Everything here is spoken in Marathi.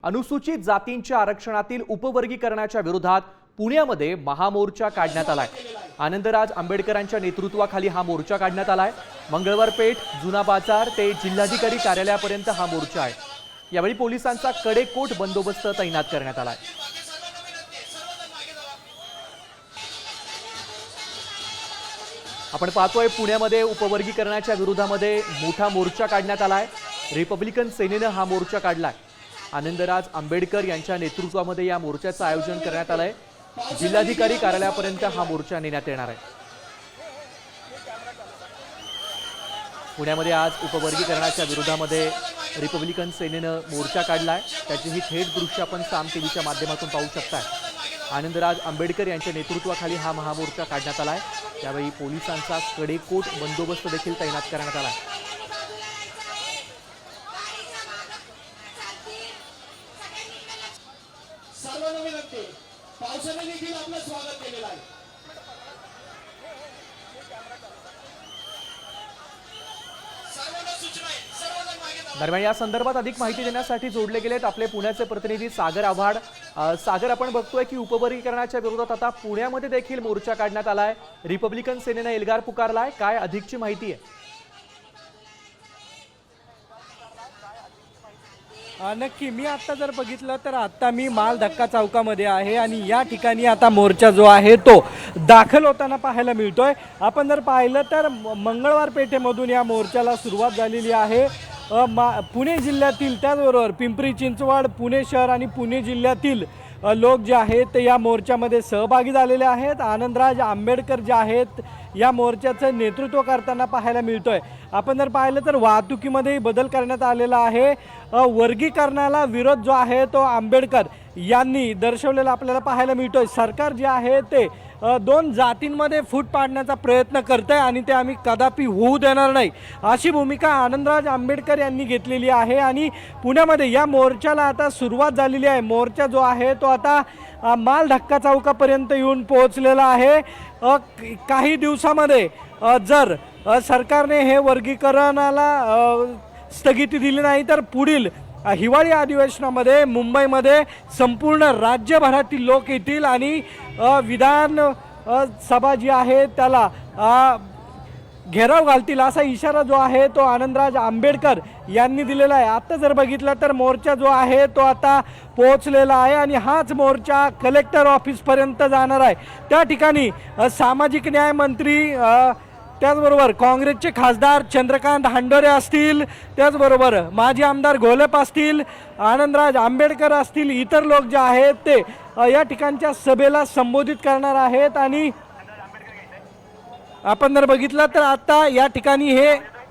अनुसूचित जातींच्या आरक्षणातील उपवर्गीकरणाच्या विरोधात पुण्यामध्ये महामोर्चा काढण्यात आलाय। आनंदराज आंबेडकरांच्या नेतृत्वाखाली हा मोर्चा काढण्यात आलाय। मंगळवार पेठ, जुना बाजार ते जिल्हाधिकारी कार्यालयापर्यंत हा मोर्चा आहे। यावेळी पोलिसांचा कडेकोट बंदोबस्त तैनात करण्यात आलाय। आपण पाहतोय पुण्यामध्ये उपवर्गीकरणाच्या विरोधामध्ये मोठा मोर्चा काढण्यात आलाय। रिपब्लिकन सेनेने हा मोर्चा काढलाय। आनंदराज आंबेडकर यांच्या नेतृत्वामध्ये या मोर्चाचं आयोजन करण्यात आलंय। जिल्हाधिकारी कार्यालयापर्यंत हा मोर्चा नेण्यात येणार आहे। पुण्यामध्ये आज उपवर्गीकरणाच्या विरोधामध्ये रिपब्लिकन सेनेनं मोर्चा काढलाय। त्याची ही थेट दृश्य आपण साम टीव्हीच्या माध्यमातून पाहू शकता। आनंदराज आंबेडकर यांच्या नेतृत्वाखाली हा महामोर्चा काढण्यात आलाय। त्यावेळी पोलिसांचा कडेकोट बंदोबस्त देखील तैनात करण्यात आलाय। सर्वांना विनंती, पावसाने देखील आपलं स्वागत केलेलं आहे। दरम्यान या संदर्भात अधिक माहिती देण्यासाठी जोडले गेलेत आपले पुण्याचे प्रतिनिधी सागर आव्हाड। सागर, आपण बघतोय की उपवर्गीकरणाच्या विरोधात आता पुण्यामध्ये देखील मोर्चा काढण्यात आलाय। रिपब्लिकन सेनेने एल्गार पुकारलाय, काय अधिकची माहिती आहे? नक्की, मी आता जर बघितलं तर आता मी माल धक्का चौकामध्ये आहे आणि या ठिकाणी आता मोर्चा जो आहे तो दाखल होताना पाहायला मिळतोय। आपण जर पाहिलं तर मंगळवार पेठेमधून या मोर्चाला सुरुवात झालेली आहे। पुणे जिल्ह्यातील त्याचबरोबर पिंपरी चिंचवड, पुणे शहर आणि पुणे जिल्ह्यातील लोक जे आहेत ते या मोर्चामध्ये सहभागी झालेले आहेत। आनंदराज आंबेडकर जे आहेत या मोर्चाचं नेतृत्व करताना पाहायला मिळतोय। आपण जर पाहिलं तर वाहतुकीमध्ये बदल करण्यात आलेला आहे। वर्गीकरणाला विरोध जो आहे तो आंबेडकर यांनी दर्शवलेला आपल्याला पाहायला मिळतोय। सरकार जे आहे ते दोन जातींमध्ये फूट पाडण्याचा प्रयत्न करते आणि ते आम्ही कदापि होऊ देणार नाही, अशी भूमिका आनंदराज आंबेडकर यांनी घेतलेली आहे। आणि पुण्यामध्ये या मोर्चाला आता सुरुवात झालेली आहे। मोर्चा जो आहे तो आता माल धक्का चौकापर्यंत येऊन पोहोचलेला आहे। काही दिवसामध्ये जर सरकारने हे वर्गीकरणाला स्थगिती दिली नाही तर पुढील हिवाळी अधिवेशनामध्ये मुंबईमध्ये संपूर्ण राज्यभरातील लोक येतील आणि विधान सभा जी आहे त्याला घेराव घालतील, असा इशारा जो आहे तो आनंदराज आंबेडकर यांनी दिलेला आहे। आता जर बघितलं तर मोर्चा जो आहे तो आता पोहोचलेला आहे आणि हाच मोर्चा कलेक्टर ऑफिसपर्यंत जाणार आहे। त्या ठिकाणी सामाजिक न्याय मंत्री, त्याचबरोबर काँग्रेसचे खासदार चंद्रकांत हांडोरे असतील, त्याचबरोबर माजी आमदार घोलप असतील, आनंदराज आंबेडकर असतील, इतर लोक जे आहेत ते या ठिकाणच्या सभेला संबोधित करणार आहेत। आणि आपण जर बघितलं तर आता या ठिकाणी हे